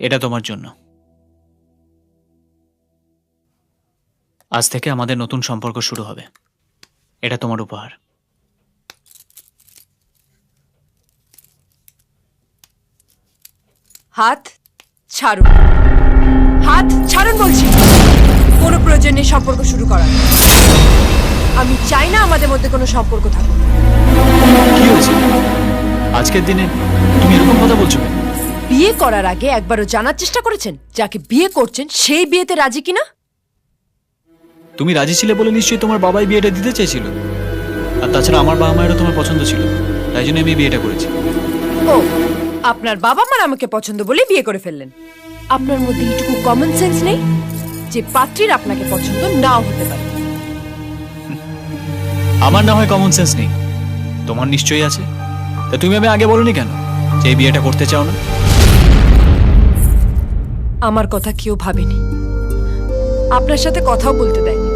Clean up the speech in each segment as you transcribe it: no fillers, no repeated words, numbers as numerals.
এটা তোমার জন্য। আজ থেকে আমাদের নতুন সম্পর্ক শুরু হবে। এটা তোমার উপহার। হাত ছাড়ুন, হাত ছাড়ুন বলছি। কোনো প্রয়োজন নেই সম্পর্ক শুরু করার। আমি চাই না আমাদের মধ্যে কোনো সম্পর্ক থাকুক। কি হয়েছে আজকের দিনে তুমি এরকম কথা বলছো কেন? বিয়ে করার আগে একবারও জানার চেষ্টা করেছেন যাকে বিয়ে করছেন সেই বিয়েতে রাজি কিনা? তুমি রাজি ছিলে বলে নিশ্চয়ই তোমার বাবাই বিয়েটা দিতে চেয়েছিল। আর তাছাড়া আমার বাবা মায়েরও তোমার পছন্দ ছিল, তাই জন্য আমি বিয়েটা করেছি। ও, আপনার বাবা মার আমাকে পছন্দ বলে বিয়ে করে ফেললেন। আপনার মধ্যে এইটুকু কমন সেন্স নেই যে পাত্রীর আপনাকে পছন্দ নাও হতে পারে? আমার না হয় কমন সেন্স নেই, তোমার নিশ্চয়ই আছে। তা তুমি আমি আগে বলনি কেন যে এই বিয়েটা করতে চাও না? আমার কথা কেউ ভাবেনি, আপনার সাথে কথাও বলতে দেয়নি।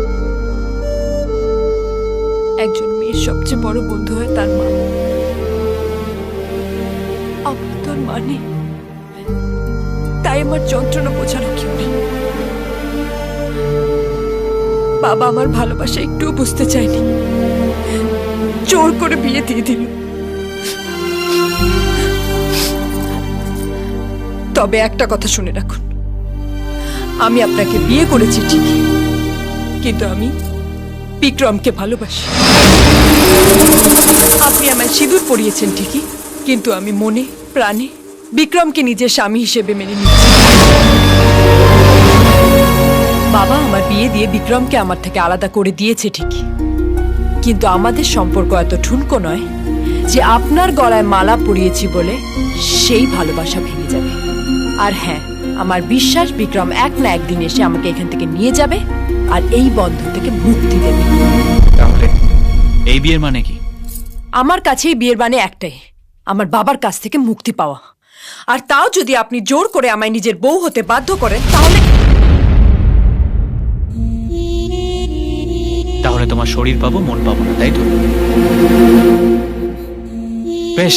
একজন মেয়ের সবচেয়ে বড় বন্ধু হয় তার মা। আমার তোর মা নেই, তাই আমার যন্ত্রণা বোঝানো কেউ নেই। বাবা আমার ভালোবাসা একটুও বুঝতে চায়নি, জোর করে বিয়ে দিয়ে দিল। তবে একটা কথা শুনে রাখুন, আমি আপনাকে বিয়ে করেছি ঠিকই, কিন্তু আমি বিক্রমকে ভালোবাসি। আপনি আমায় সিঁদুর পরিয়েছেন ঠিকই, কিন্তু আমি মনে প্রাণে বিক্রমকে নিজের স্বামী হিসেবে মেনে নিচ্ছি। বাবা আমার বিয়ে দিয়ে বিক্রমকে আমার থেকে আলাদা করে দিয়েছে ঠিকই, কিন্তু আমাদের সম্পর্ক এত ঠুনকো নয় যে আপনার গলায় মালা পরিয়েছি বলে সেই ভালোবাসা ভেঙে যাবে। আর হ্যাঁ, আমার বিশ্বাস বিক্রম এক না একদিন এসে আমাকে এখান থেকে নিয়ে যাবে আর এই বন্ধন থেকে মুক্তি দেবে। তাহলে এই বিয়ের মানে কি? আমার কাছে এই বিয়ের মানে একটাই, আমার বাবার কাছ থেকে মুক্তি পাওয়া। আর তাও যদি আপনি জোর করে আমায় নিজের বউ হতে বাধ্য করেন, তাহলে তোমার শরীর পাবো, মন পাবো না, তাই তো? বেশ,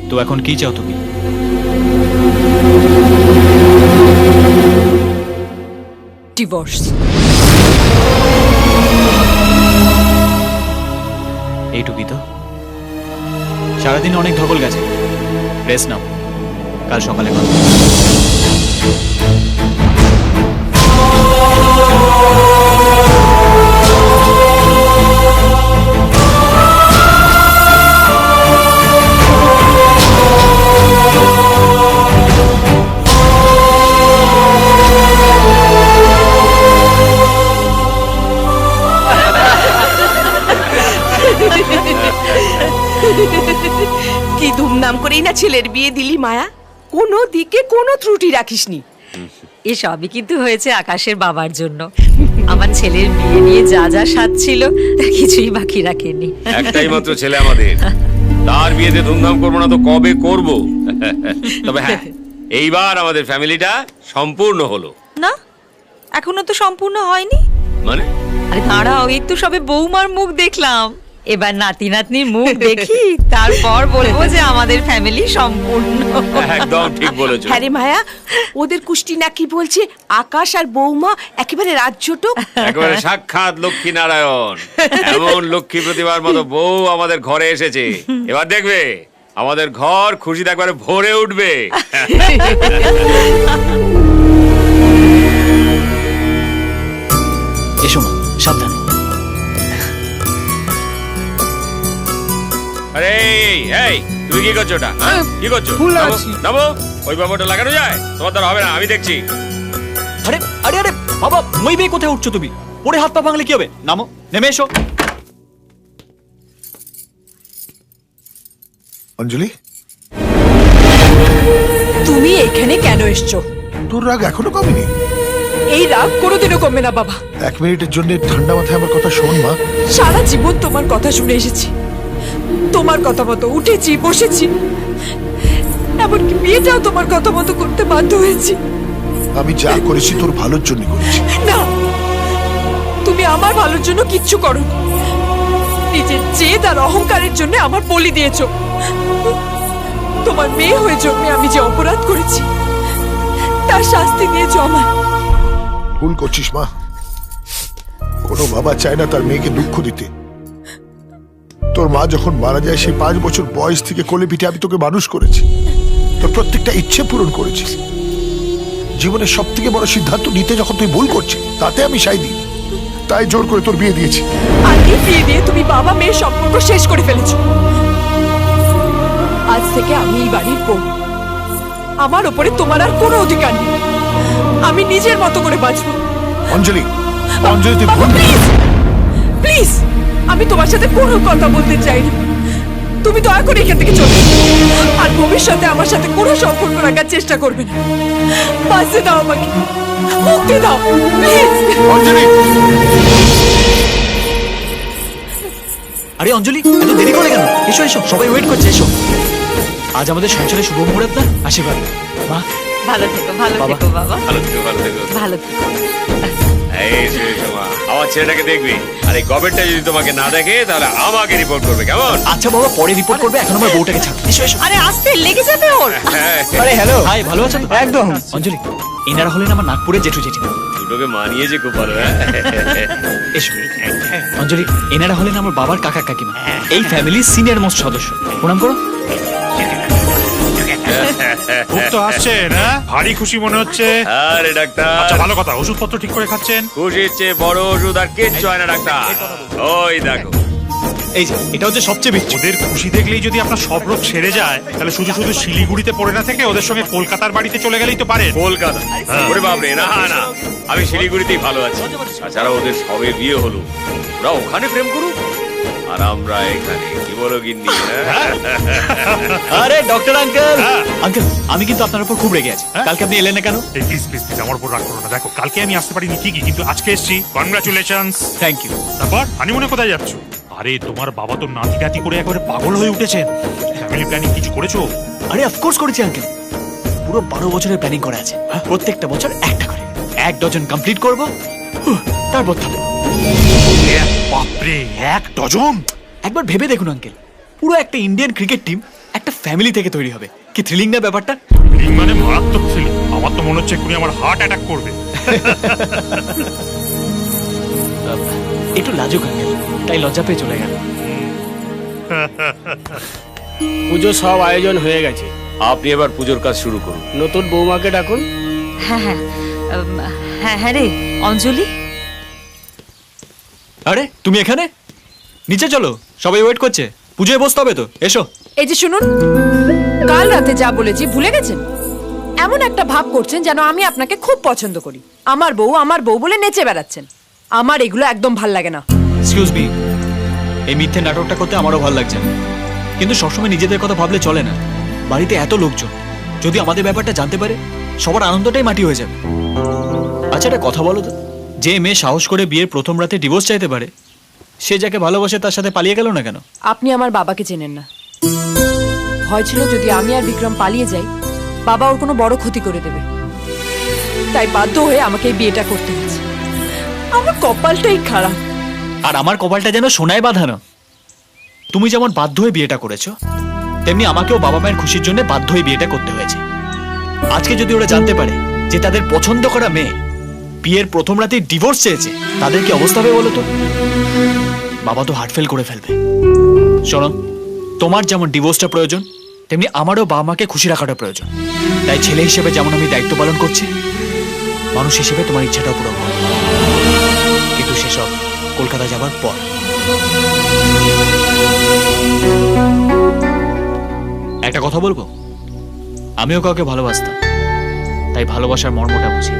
তো এখন কি চাও তুমি? ডিভোর্স। এইটুকুই তো? সারাদিন অনেক ধকল গেছে, রেস্ট নাও, কাল সকালে কথা হবে। কি ধুমধাম করেই না ছেলের বিয়ে দিলি মায়া, কোনো দিকে কোনো ত্রুটি রাখিসনি। এসবই কিন্তু হয়েছে আকাশের বাবার জন্য। আমার ছেলের বিয়ে নিয়ে যা যা স্বাদ ছিল কিছুই বাকি রাখেনি। একটাই মাত্র ছেলে আমাদের, তার বিয়েতে ধুমধাম করবো না তো কবে করব? তবে হ্যাঁ, এইবার আমাদের ফ্যামিলিটা সম্পূর্ণ হলো। না, এখনো তো সম্পূর্ণ হয়নি। মানে? আরে দাঁড়াও, এই তো সবে বৌমার মুখ দেখলাম, এবার নাতি নাতনির মুখ দেখি, তারপর বলবো যে আমাদের ফ্যামিলি সম্পূর্ণ। একদম ঠিক বলেছো। হ্যাঁ রে মায়া, ওদের কুষ্টি নাকি বলছে আকাশ আর বৌমা একেবারে রাজ্যটো। একেবারে সাক্ষাৎ লক্ষ্মী নারায়ণ। এমন লক্ষ্মী প্রতিভার মতো বউ আমাদের ঘরে এসেছে, এবার দেখবে আমাদের ঘর খুশিতে একবারে ভরে উঠবে। এসো মা, সাবধানে। আরে এই, তুমি কি করছো ওটা? কি করছো? নামো, ওই বাবাটা লাগানো যায়? তোমার দ্বারা হবে না, আমি দেখছি। আরে আরে আরে বাবা, মই বে কোথায় উঠছো তুমি? পড়ে হাত পা ভাঙলে কি হবে? নামো, নেমে এসো। অঞ্জলি, তুমি এখানে কেন এসছো? তোর রাগ এখনো কমেনি? এই রাগ কোনোদিনও কমবে না বাবা। 1 মিনিটের জন্য ঠান্ডা মাথায় আমার কথা শোন মা। সারা জীবন তোমার কথা শুনে এসেছি, তোমার কথা মতো উঠেছি, বসেছি, এমনকি বিয়েটাও তোমার কথা মতো করতে বাধ্য হয়েছি। আমি যা করেছি তোর ভালোর জন্য করেছি। না, তুমি আমার ভালোর জন্য কিচ্ছু করো, নিজের জেদ আর অহংকারের জন্য আমার বলি দিয়েছো। তোমার মেয়ে হয়ে জন্মে আমি যে অপরাধ করেছি তার শাস্তি দিয়েছো আমায়। ভুল করছিস মা। কোনো বাবা চায় না তার মেয়েকে দুঃখ দিতে। তোর মা যখন মারা যায় সেই 5 বছর বয়স থেকে কোলে পিঠে আমি তোকে মানুষ করেছি, তোর প্রত্যেকটা ইচ্ছে পূরণ করেছিস। জীবনের সব থেকে বড় সিদ্ধান্ত নিতে যখন তুই ভুল করছিস, তাতে আমি সাই দিই, তাই জোর করে তোর বিয়ে দিয়েছি। আর এই বিয়ে দিয়ে তুমি বাবা মেয়ের সম্পর্ক শেষ করে ফেলেছো। আজ থেকে আমি এই বাড়ির বউ। আমার ওপরে তোমার আর কোনো অধিকার নেই। আমি নিজের মতো করে বাঁচবো। অঞ্জলি, অঞ্জলি তুই বাবা ভুল। প্লিজ প্লিজ, আমি তোমার সাথে কোনো কথা বলতে চাই না। তুমি দয়া করে এখান থেকে চলে যাও। আর ভবিষ্যতে আমার সাথে কোনো সম্পর্ক রাখার চেষ্টা করবে না। বাঁচতে দাও আমাকে, মুক্তি দাও প্লিজ। অঞ্জলি, আরে অঞ্জলি, এত দেরি করে কেন? এসো এসো, সবাই ওয়েট করছে, এসো। আজ আমাদের সংসারে শুভ মুহূর্ত না, আশীর্বাদ। মা, ভালো থেকো, ভালো বাবা। থেকো বাবা, ভালো থেকো, ভালো থেকো। ভালো থেকো। এই এসো, এসো মা। আমার ছেলেটাকে দেখবি, আর এই গবেটটা যদি তোমাকে না দেখে তাহলে আমাকে রিপোর্ট করবে, কেমন? আচ্ছা বাবা, পরে রিপোর্ট করবে, এখন আমার বউটাকে ছাড়। এসো এসো। আরে আসতে লেগে যাবে ওর। হ্যাঁ, আরে হ্যালো, হাই, ভালো আছো তো? একদম। অঞ্জলি, এনারা হলেন আমার নাগপুরের জেঠু জেঠিমা। দুটোকে মানিয়েছে খুব ভালো। হ্যাঁ এসো। অঞ্জলি, এনারা হলেন আমার বাবার কাকা কাকিমা, এই ফ্যামিলির সিনিয়র মোস্ট সদস্য। প্রণাম করো। খুব তো আসছেন, হ্যাঁ? ভারী খুশি মনে হচ্ছে। আরে ডাক্তার, আচ্ছা, ভালো কথা। ওষুধপত্র ঠিক করে খাচ্ছেন? খুশির চেয়ে বড় ওষুধ আর কিচ্ছু হয় না ডাক্তার। ওই দেখো, এই যে, এটা হচ্ছে সবচেয়ে বেশি। ওদের খুশি দেখলেই যদি আপনার সব রোগ সেরে যায়, তাহলে শুধু শুধু শিলিগুড়িতে পড়ে না থেকে ওদের সঙ্গে কলকাতার বাড়িতে চলে গেলেই তো পারেন। কলকাতা। ওরে বাপরে, না না, আমি শিলিগুড়িতেই ভালো আছি। তাছাড়া ওদের সবে বিয়ে হলো, ওরা ওখানে প্রেম করুক আর আমরা এখানে। কি বলো গিন্নি? হ্যাঁ? আরে ডক্টর আঙ্কেল, হ্যাঁ। আঙ্কেল, আমি কিন্তু আপনার উপর খুব রেগে আছি। হ্যাঁ? কালকে আপনি এলেন না কেন? এই প্লিজ প্লিজ প্লিজ, আমার উপর রাগ করো না। দেখো, কালকে আমি আসতে পারিনি ঠিকই, কিন্তু আজকে এসেছি। কনগ্রাচুলেশনস। Thank you. তারপর হানিমুনে কোথায় যাচ্ছ? আরে তোমার বাবা তো নাতি নাতি করে একেবারে পাগল হয়ে উঠেছেন। ফ্যামিলি প্ল্যানিং কিছু করেছো? আরে অফকোর্স করেছি আঙ্কেল, পুরো 12 বছরের প্ল্যানিং করা আছে। প্রত্যেকটা বছর একটা করে 1 ডজন কমপ্লিট করব, তারপর থাকবো। বাপরে, 1 ডজন! একবার ভেবে দেখুন আঙ্কেল, পুরো একটা ইন্ডিয়ান ক্রিকেট টিম একটা ফ্যামিলি থেকে তৈরি হবে। কি থ্রিলিং না ব্যাপারটা? মানে মারাত্মক ছিল। আমার তো মনে হচ্ছে এক্ষুনি আমার হার্ট অ্যাটাক করবে। একটু লাজুক আঙ্কেল, তাই লজ্জা পেয়ে চলে গেল। পুজো সব আয়োজন হয়ে গেছে। আপনি এবার পুজোর কাজ শুরু করুন। নতুন বৌমাকে ডাকুন। হ্যাঁ হ্যাঁ, হ্যাঁ হ্যাঁ রে অঞ্জলি। আরে তুমি এখানে? নিচে চলো, সবাই ওয়েট করছে, পুজোয় বসতে হবে তো, এসো। এই যে শুনুন, কাল রাতে যা বলেছি ভুলে গেছেন? এমন একটা ভাব করছেন যেন আমি আপনাকে খুব পছন্দ করি। আমার বউ বলে নেচে বেড়াচ্ছেন। আমার এগুলো একদম ভাল লাগে না। এক্সকিউজ মি, এই মিথ্যে নাটকটা করতে আমারও ভালো লাগছে না, কিন্তু সবসময় নিজেদের কথা ভাবলে চলে না। বাড়িতে এত লোকজন, যদি আমাদের ব্যাপারটা জানতে পারে, সবার আনন্দটাই মাটি হয়ে যাবে। আচ্ছা একটা কথা বলো তো, যে মেয়ে সাহস করে বিয়ের প্রথম রাতে ডিভোর্স চাইতে পারে, সে যাকে ভালোবাসে তার সাথে পালিয়ে গেল না কেন? আপনি আমার বাবাকে চেনেন না। ভয় ছিল যদি আমি আর বিক্রম পালিয়ে যাই, বাবা ওর কোনো বড় ক্ষতি করে দেবে। তাই বাধ্য হয়ে আমাকে এই বিয়েটা করতে হয়েছে। আমার কপালটাই খারাপ। আর আমার কপালটা যেন সোনায় বাঁধানো। তুমি যেমন বাধ্য হয়ে বিয়েটা করেছো, তেমনি আমাকেও বাবা মায়ের খুশির জন্য বাধ্য হয়ে বিয়েটা করতে হয়েছে। আজকে যদি ওরা জানতে পারে যে তাদের পছন্দ করা মেয়ে বিয়ের প্রথম রাতেই ডিভোর্স চেয়েছে, তাদের কি অবস্থা হবে বলো তো? বাবা তো হার্ট ফেল করে ফেলবে। শোনো, তোমার যেমন ডিভোর্সটা প্রয়োজন, তেমনি আমারও বাবা মাকে খুশি রাখাটা প্রয়োজন। তাই ছেলে হিসেবে যেমন আমি দায়িত্ব পালন করছি, মানুষ হিসেবে তোমার ইচ্ছাটাও পূরণ করব, কিন্তু সেসব কলকাতা যাবার পর। একটা কথা বলবো, আমিও কাউকে ভালোবাসতাম, তাই ভালোবাসার মর্মটা বুঝি।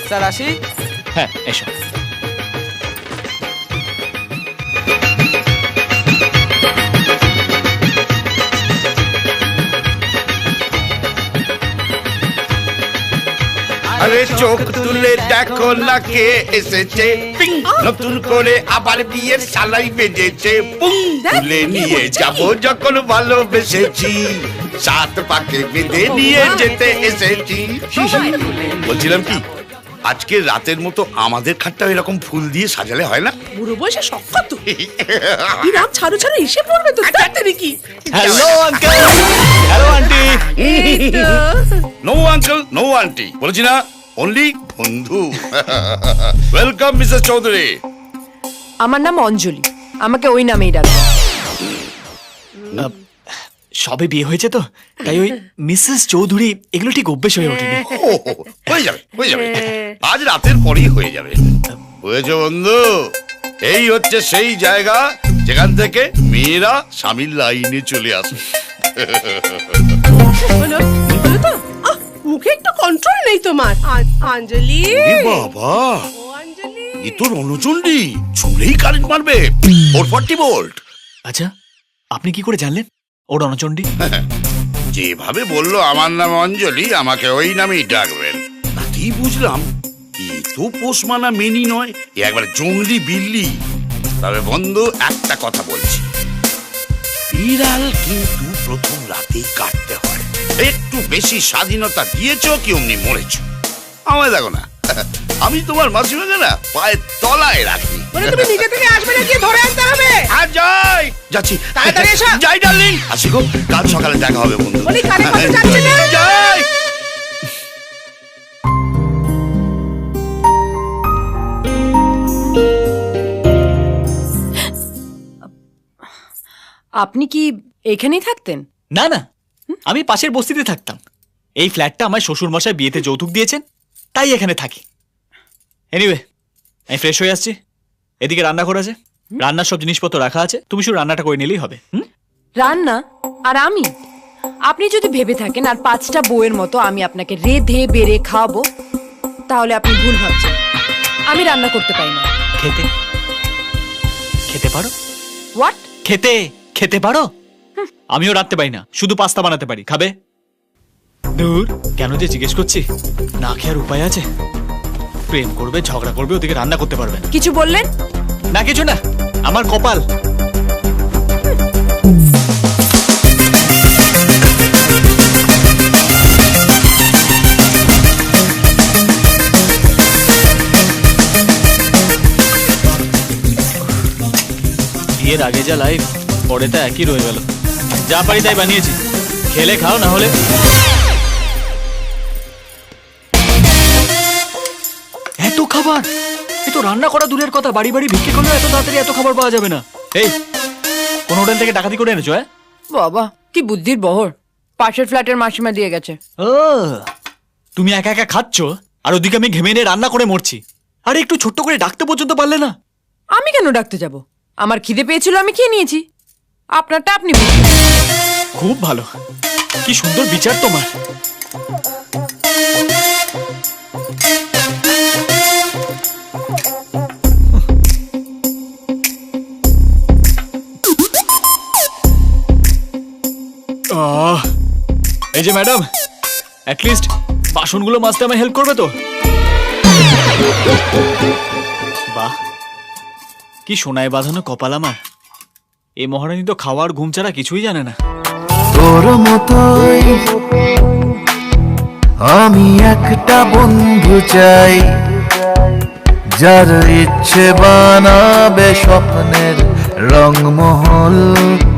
স্যার আসি। হ্যাঁ এসো। আরে চোখ তুলে দেখো না কে এসেছে, পিং, নতুন করে আবার বিয়ের সালাই বেজেছে, পুং, তুলে নিয়ে যাব যখন ভালোবেসেছি, সাত পাকে বেঁধে নিয়ে যেতে এসেছি। বলছিলাম কি, আজকে রাতের মতো আমাদের খাটটা এরকম ফুল দিয়ে সাজালে হয় না? বুড়ো বয়সে শখ কত রাত ছাড়ো ছাড়ো এসে পড়বে তো তাড়াতাড়ি কি। Hello uncle, hello aunty. No uncle, no aunty, বলেছি না, অনলি বন্ধু। Welcome Mrs Chowdhury. আমার নাম অঞ্জলি, আমাকে ওই নামেই ডাকবে। সবে বিয়ে হয়েছে তো, তাই ওই মিসেস চৌধুরী এগুলো ঠিক অভ্যেস হয়ে ওঠেনি। ও, হয়ে যাবে, হয়ে যাবে, আজ রাতের পরেই হয়ে যাবে। হয়েছে বন্ধু, এই হচ্ছে সেই জায়গা যেখান থেকে মেয়েরা স্বামীর লাইনে চলে আসে। হলো হলো তো মুখে একটু কন্ট্রোল নেই তোমার। অঞ্জলি, এ বাবা, ও অঞ্জলি, এ তো রণচণ্ডী, চুলেই কারেন্ট মারবে 440 ভোল্ট। আচ্ছা, আপনি কি করে জানলেন ও রণচণ্ডী? যেভাবে বললো আমার নাম অঞ্জলি, আমাকে ওই নামেই ডাকবেন, তাতেই বুঝলাম এ তো পোষমানা মেনি নয়, এ একবার জঙ্গলি বিল্লি। তবে বন্ধু, একটা কথা বলছি, বিড়াল কিন্তু প্রথম রাতেই কাটতে হয়। একটু বেশি স্বাধীনতা দিয়েছো কি অমনি মরেছো। আমায় দেখো না, আমি তোমার মাসিমাকে না পায়ের তলায় রাখি। বলে তুমি নিজে থেকে আসবে না, গিয়ে ধরে আনতে হবে। আর যাই, যাচ্ছি, তাড়াতাড়ি এসো। যাই ডার্লিং, আসি গো, কাল সকালে দেখা হবে বন্ধু। বলি কানে কথা যাচ্ছে না। যাই। আপনি কি এখানেই থাকতেন? না না, আমি পাশের বস্তিতে থাকতাম। এই ফ্ল্যাটটা আমার শ্বশুর মশাই বিয়েতে যৌতুক দিয়েছেন, তাই এখানে থাকি। এনিওয়ে, আমি ফ্রেশ হয়ে আসছি। এদিকে রান্না করা আছে, রান্নার সব জিনিসপত্র রাখা আছে, তুমি শুধু রান্নাটা করে নিলেই হবে। রান্না আর আমি? আপনি যদি ভেবে থাকেন আর 5টা বউয়ের মতো আমি আপনাকে রেধে বেড়ে খাওয়াবো, তাহলে আপনি ভুল ভাবছেন। আমি রান্না করতে পারি না। খেতে খেতে পারো? হোয়াট? খেতে খেতে পারো? আমিও রাখতে পারি না, শুধু পাস্তা বানাতে পারি। খাবে? দূর, কেন যে জিজ্ঞেস করছি, না খেয়ার উপায় আছে? প্রেম করবে, ঝগড়া করবে, ওদিকে রান্না করতে পারবে না। কিছু বললেন? না কিছু না, আমার কপাল। বিয়ের আগে যা লাইফ, পরে তা একই রয়ে গেল। যা পারি তাই বানিয়েছি, খেলে খাও, না হলে। এত খাবার! এ তো রান্না করা দূরের কথা, বাড়ি বাড়ি ভিক্ষে করলেও এত তাড়াতাড়ি এত খাবার পাওয়া যাবে না। এই, কোন হোটেল থেকে ডাকাতি করে এনেছো? বাবা, কি বুদ্ধির বহর! পাশের ফ্ল্যাটের মাসিমা দিয়ে গেছে। ও, তুমি একা একা খাচ্ছ, আর ওদিকে আমি ঘেমে নিয়ে রান্না করে মরছি। আরে একটু ছোট্ট করে ডাকতে পর্যন্ত পারলে না? আমি কেন ডাকতে যাব? আমার খিদে পেয়েছিল, আমি খেয়ে নিয়েছি। আপনারটা আপনি বুঝুন। খুব ভালো, কি সুন্দর বিচার তোমার। এই যে ম্যাডাম, অ্যাটলিস্ট বাসনগুলো মাজতে আমায় হেল্প করবে তো? বাহ, কি সোনায় বাঁধানো কপাল আমার। এই মহারানী তো খাওয়ার ঘুম ছাড়া কিছুই জানে না। তোর মতোই আমি একটা বন্ধু চাই, যার ইচ্ছে বানাবে স্বপ্নের রংমহল।